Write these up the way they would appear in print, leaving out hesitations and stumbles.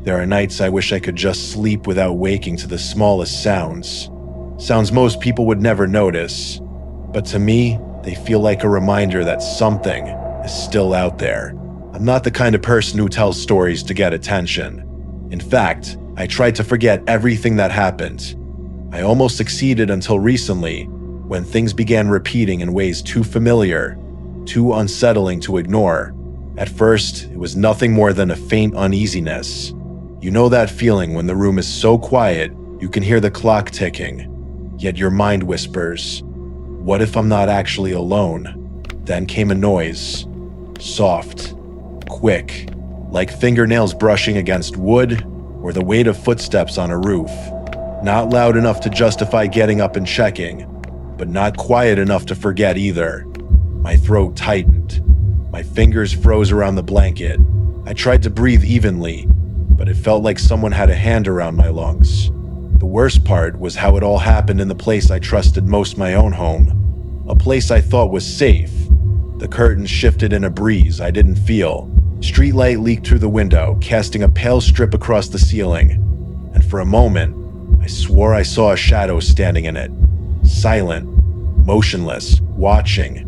There are nights I wish I could just sleep without waking to the smallest sounds. Sounds most people would never notice. But to me, they feel like a reminder that something is still out there. I'm not the kind of person who tells stories to get attention. In fact, I tried to forget everything that happened. I almost succeeded until recently, when things began repeating in ways too familiar, too unsettling to ignore. At first, it was nothing more than a faint uneasiness. You know that feeling when the room is so quiet, you can hear the clock ticking, yet your mind whispers, "What if I'm not actually alone?" Then came a noise. Soft, quick, like fingernails brushing against wood or the weight of footsteps on a roof. Not loud enough to justify getting up and checking, but not quiet enough to forget either. My throat tightened. My fingers froze around the blanket. I tried to breathe evenly, but it felt like someone had a hand around my lungs. The worst part was how it all happened in the place I trusted most, my own home. A place I thought was safe. The curtains shifted in a breeze I didn't feel. Streetlight leaked through the window, casting a pale strip across the ceiling. And for a moment, I swore I saw a shadow standing in it. Silent, motionless, watching.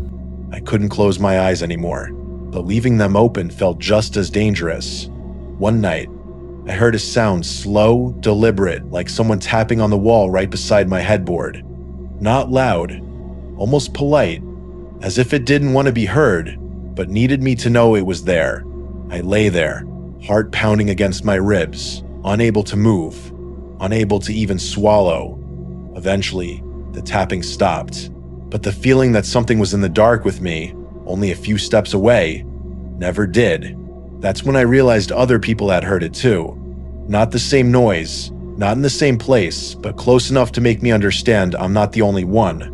I couldn't close my eyes anymore, but leaving them open felt just as dangerous. One night, I heard a sound slow, deliberate, like someone tapping on the wall right beside my headboard. Not loud, almost polite, as if it didn't want to be heard, but needed me to know it was there. I lay there, heart pounding against my ribs, unable to move, unable to even swallow. Eventually, the tapping stopped, but the feeling that something was in the dark with me, only a few steps away, never did. That's when I realized other people had heard it too. Not the same noise, not in the same place, but close enough to make me understand I'm not the only one.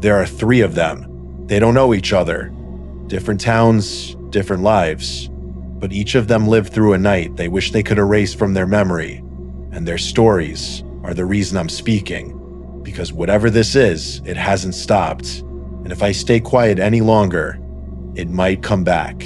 There are 3 of them. They don't know each other. Different towns, different lives. But each of them lived through a night they wish they could erase from their memory. And their stories are the reason I'm speaking. Because whatever this is, it hasn't stopped. And if I stay quiet any longer, it might come back.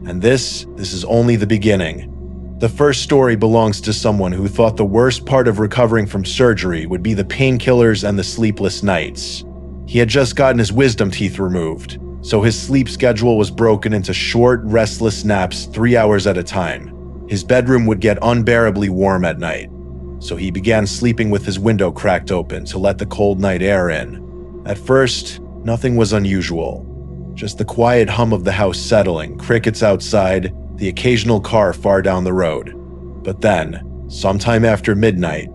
And this is only the beginning. The first story belongs to someone who thought the worst part of recovering from surgery would be the painkillers and the sleepless nights. He had just gotten his wisdom teeth removed, so his sleep schedule was broken into short, restless naps 3 hours at a time. His bedroom would get unbearably warm at night, so he began sleeping with his window cracked open to let the cold night air in. At first, nothing was unusual. Just the quiet hum of the house settling, crickets outside, the occasional car far down the road. But then, sometime after midnight,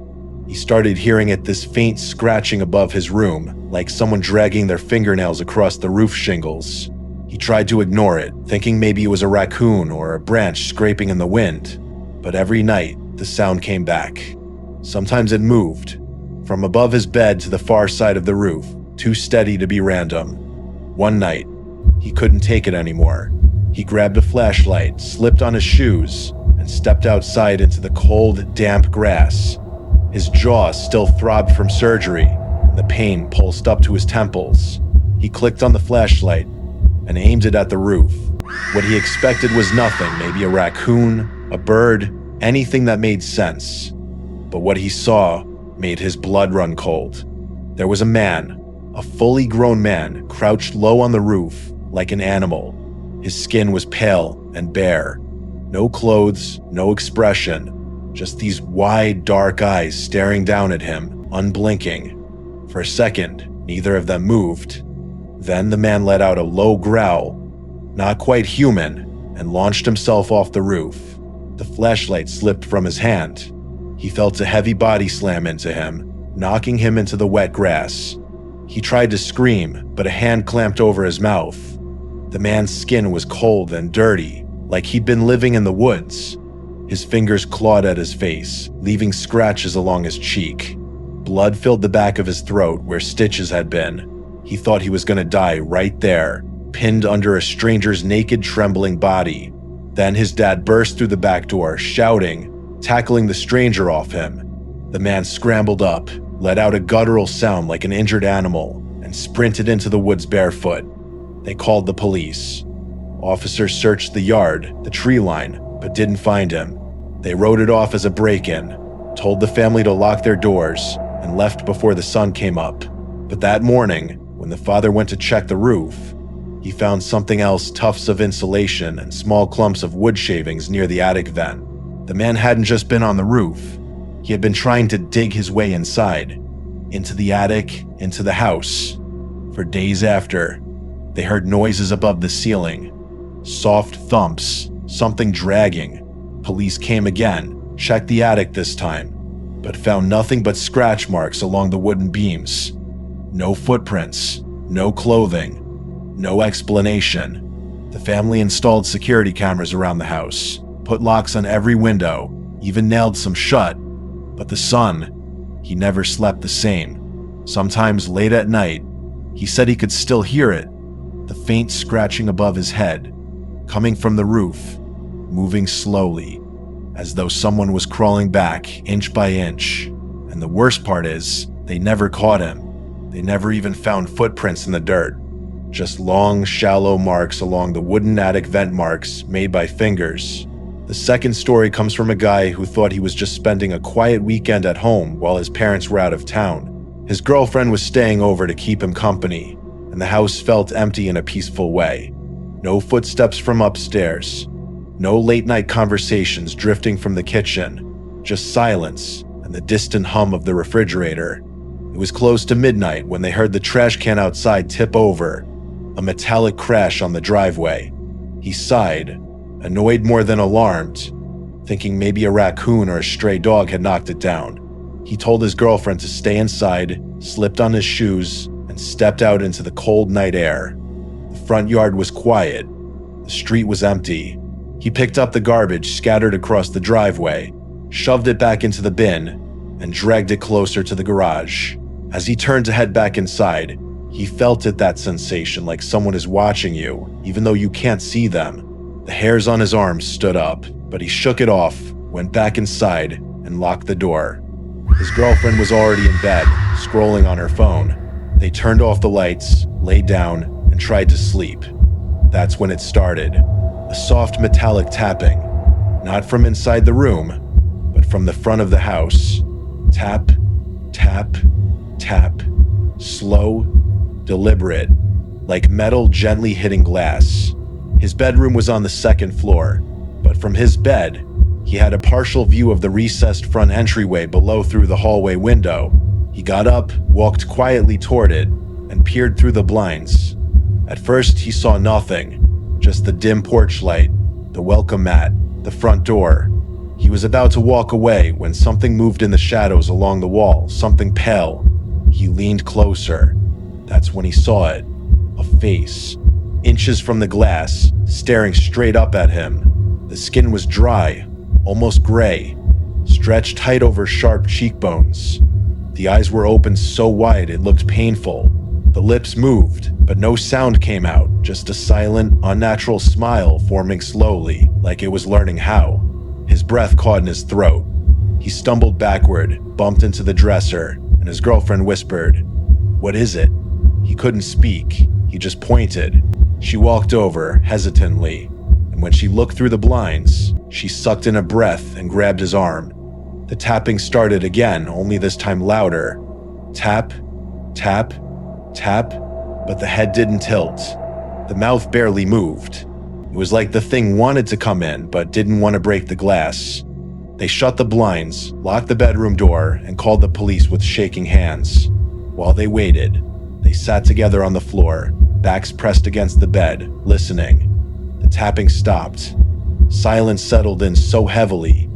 he started hearing this faint scratching above his room, like someone dragging their fingernails across the roof shingles. He tried to ignore it, thinking maybe it was a raccoon or a branch scraping in the wind. But every night, the sound came back. Sometimes it moved, from above his bed to the far side of the roof, too steady to be random. One night, he couldn't take it anymore. He grabbed a flashlight, slipped on his shoes, and stepped outside into the cold, damp grass. His jaw still throbbed from surgery, and the pain pulsed up to his temples. He clicked on the flashlight and aimed it at the roof. What he expected was nothing, maybe a raccoon, a bird, anything that made sense. But what he saw made his blood run cold. There was a man, a fully grown man, crouched low on the roof, like an animal. His skin was pale and bare. No clothes, no expression, just these wide, dark eyes staring down at him, unblinking. For a second, neither of them moved. Then the man let out a low growl, not quite human, and launched himself off the roof. The flashlight slipped from his hand. He felt a heavy body slam into him, knocking him into the wet grass. He tried to scream, but a hand clamped over his mouth. The man's skin was cold and dirty, like he'd been living in the woods. His fingers clawed at his face, leaving scratches along his cheek. Blood filled the back of his throat where stitches had been. He thought he was going to die right there, pinned under a stranger's naked, trembling body. Then his dad burst through the back door, shouting, tackling the stranger off him. The man scrambled up, let out a guttural sound like an injured animal, and sprinted into the woods barefoot. They called the police. Officers searched the yard, the tree line, but didn't find him. They wrote it off as a break-in, told the family to lock their doors, and left before the sun came up. But that morning, when the father went to check the roof, he found something else: tufts of insulation and small clumps of wood shavings near the attic vent. The man hadn't just been on the roof. He had been trying to dig his way inside, into the attic, into the house. For days after, they heard noises above the ceiling, soft thumps, something dragging. Police came again, checked the attic this time, but found nothing but scratch marks along the wooden beams. No footprints, no clothing, no explanation. The family installed security cameras around the house, put locks on every window, even nailed some shut. But the son, he never slept the same. Sometimes late at night, he said he could still hear it, the faint scratching above his head, coming from the roof, moving slowly, as though someone was crawling back inch by inch. And the worst part is, they never caught him. They never even found footprints in the dirt. Just long, shallow marks along the wooden attic vent marks made by fingers. The second story comes from a guy who thought he was just spending a quiet weekend at home while his parents were out of town. His girlfriend was staying over to keep him company, and the house felt empty in a peaceful way. No footsteps from upstairs. No late-night conversations drifting from the kitchen. Just silence and the distant hum of the refrigerator. It was close to midnight when they heard the trash can outside tip over, a metallic crash on the driveway. He sighed, annoyed more than alarmed, thinking maybe a raccoon or a stray dog had knocked it down. He told his girlfriend to stay inside, slipped on his shoes, and stepped out into the cold night air. The front yard was quiet. The street was empty. He picked up the garbage scattered across the driveway, shoved it back into the bin, and dragged it closer to the garage. As he turned to head back inside, he felt that sensation like someone is watching you, even though you can't see them. The hairs on his arms stood up, but he shook it off, went back inside, and locked the door. His girlfriend was already in bed, scrolling on her phone. They turned off the lights, laid down, and tried to sleep. That's when it started. A soft metallic tapping, not from inside the room, but from the front of the house. Tap, tap, tap. Slow, deliberate, like metal gently hitting glass. His bedroom was on the second floor, but from his bed, he had a partial view of the recessed front entryway below through the hallway window. He got up, walked quietly toward it, and peered through the blinds. At first, he saw nothing, just the dim porch light, the welcome mat, the front door. He was about to walk away when something moved in the shadows along the wall, something pale. He leaned closer. That's when he saw it. A face, inches from the glass, staring straight up at him. The skin was dry, almost gray, stretched tight over sharp cheekbones. The eyes were open so wide it looked painful. The lips moved, but no sound came out, just a silent, unnatural smile forming slowly, like it was learning how. His breath caught in his throat. He stumbled backward, bumped into the dresser, and his girlfriend whispered, "What is it?" He couldn't speak. He just pointed. She walked over, hesitantly, and when she looked through the blinds, she sucked in a breath and grabbed his arm. The tapping started again, only this time louder. Tap, tap, tap, but the head didn't tilt. The mouth barely moved. It was like the thing wanted to come in, but didn't want to break the glass. They shut the blinds, locked the bedroom door, and called the police with shaking hands. While they waited, they sat together on the floor, backs pressed against the bed, listening. The tapping stopped. Silence settled in so heavily,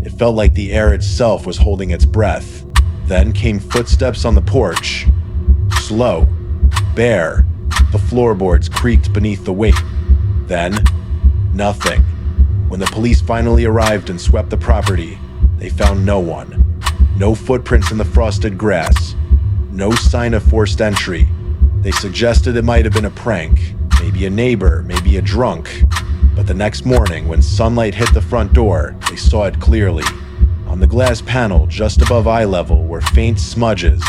it felt like the air itself was holding its breath. Then came footsteps on the porch. Slow, bare, the floorboards creaked beneath the weight. Then, nothing. When the police finally arrived and swept the property, they found no one. No footprints in the frosted grass. No sign of forced entry. They suggested it might have been a prank, maybe a neighbor, maybe a drunk. But the next morning, when sunlight hit the front door, they saw it clearly. On the glass panel just above eye level were faint smudges,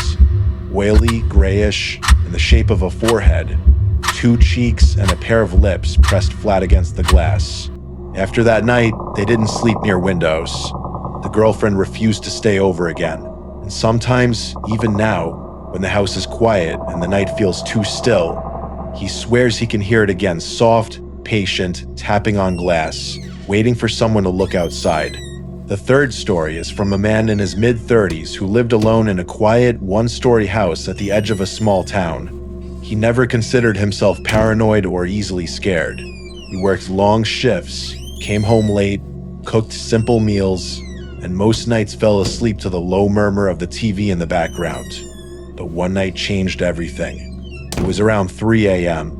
oily, grayish, in the shape of a forehead, 2 cheeks and a pair of lips pressed flat against the glass. After that night, they didn't sleep near windows. The girlfriend refused to stay over again. And sometimes, even now, when the house is quiet and the night feels too still, he swears he can hear it again, soft, patient, tapping on glass, waiting for someone to look outside. The third story is from a man in his mid-30s who lived alone in a quiet, one-story house at the edge of a small town. He never considered himself paranoid or easily scared. He worked long shifts, came home late, cooked simple meals, and most nights fell asleep to the low murmur of the TV in the background. But one night changed everything. It was around 3 a.m.,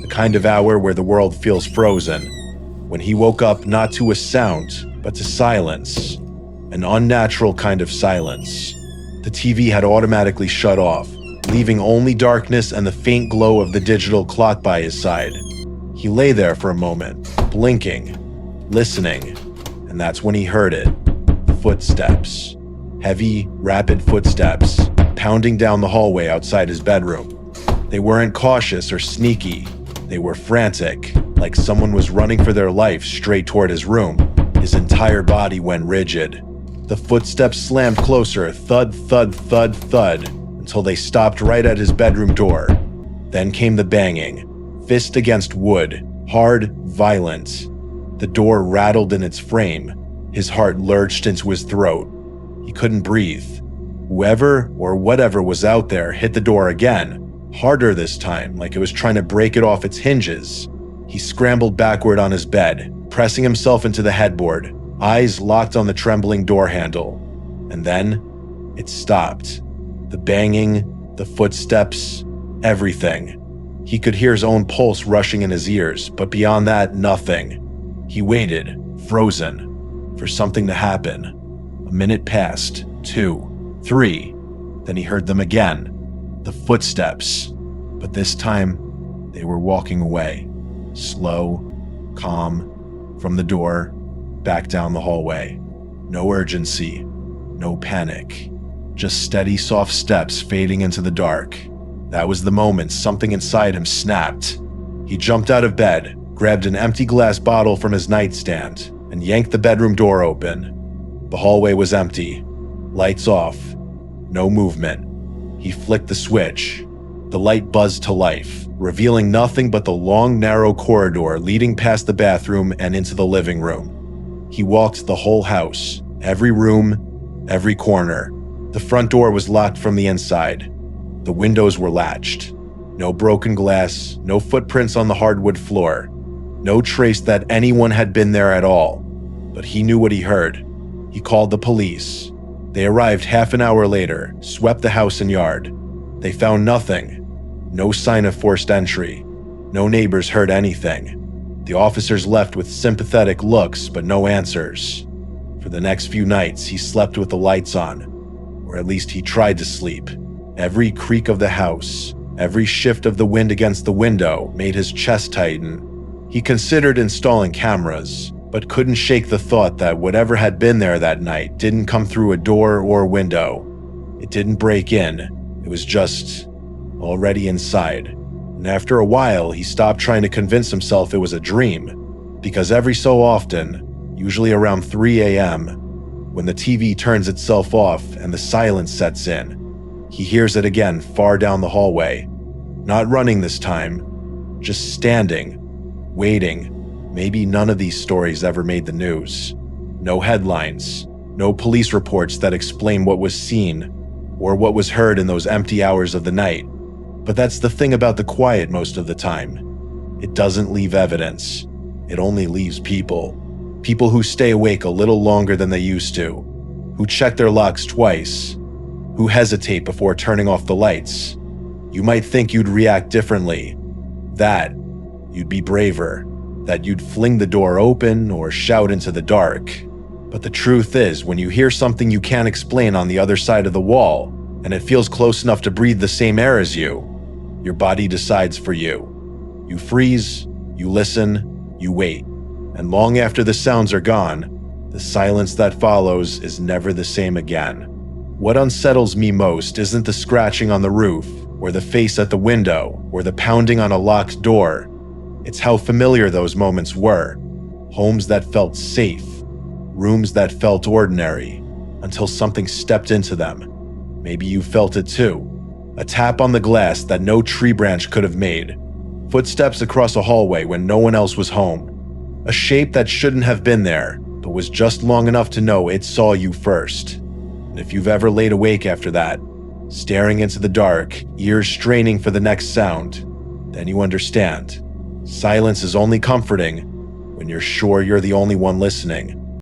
the kind of hour where the world feels frozen, when he woke up not to a sound, but to silence, an unnatural kind of silence. The TV had automatically shut off, leaving only darkness and the faint glow of the digital clock by his side. He lay there for a moment, blinking, listening, and that's when he heard it. Footsteps. Heavy, rapid footsteps, pounding down the hallway outside his bedroom. They weren't cautious or sneaky. They were frantic, like someone was running for their life straight toward his room. His entire body went rigid. The footsteps slammed closer, thud, thud, thud, thud, until they stopped right at his bedroom door. Then came the banging, fist against wood, hard, violent. The door rattled in its frame. His heart lurched into his throat. He couldn't breathe. Whoever or whatever was out there hit the door again, harder this time, like it was trying to break it off its hinges. He scrambled backward on his bed, pressing himself into the headboard, eyes locked on the trembling door handle. And then, it stopped. The banging, the footsteps, everything. He could hear his own pulse rushing in his ears, but beyond that, nothing. He waited, frozen, for something to happen. A minute passed, 2, 3. Then he heard them again. The footsteps. But this time, they were walking away. Slow, calm, from the door, back down the hallway. No urgency, no panic. Just steady, soft steps fading into the dark. That was the moment something inside him snapped. He jumped out of bed, grabbed an empty glass bottle from his nightstand, and yanked the bedroom door open. The hallway was empty. Lights off. No movement. He flicked the switch. The light buzzed to life, revealing nothing but the long, narrow corridor leading past the bathroom and into the living room. He walked the whole house, every room, every corner. The front door was locked from the inside. The windows were latched. No broken glass, no footprints on the hardwood floor. No trace that anyone had been there at all. But he knew what he heard. He called the police. They arrived half an hour later, swept the house and yard. They found nothing. No sign of forced entry. No neighbors heard anything. The officers left with sympathetic looks, but no answers. For the next few nights, he slept with the lights on. Or at least he tried to sleep. Every creak of the house, every shift of the wind against the window made his chest tighten. He considered installing cameras, but couldn't shake the thought that whatever had been there that night didn't come through a door or window. It didn't break in. It was just already inside. And after a while, he stopped trying to convince himself it was a dream, because every so often, usually around 3 a.m., when the TV turns itself off and the silence sets in, he hears it again far down the hallway. Not running this time, just standing, waiting. Maybe none of these stories ever made the news. No headlines, no police reports that explain what was seen or what was heard in those empty hours of the night. But that's the thing about the quiet most of the time. It doesn't leave evidence. It only leaves people. People who stay awake a little longer than they used to, who check their locks twice, who hesitate before turning off the lights. You might think you'd react differently, that you'd be braver, that you'd fling the door open or shout into the dark. But the truth is, when you hear something you can't explain on the other side of the wall, and it feels close enough to breathe the same air as you, your body decides for you. You freeze, you listen, you wait. And long after the sounds are gone, the silence that follows is never the same again. What unsettles me most isn't the scratching on the roof, or the face at the window, or the pounding on a locked door. It's how familiar those moments were. Homes that felt safe, rooms that felt ordinary, until something stepped into them. Maybe you felt it too. A tap on the glass that no tree branch could have made. Footsteps across a hallway when no one else was home. A shape that shouldn't have been there, but was just long enough to know it saw you first. And if you've ever laid awake after that, staring into the dark, ears straining for the next sound, then you understand. Silence is only comforting when you're sure you're the only one listening.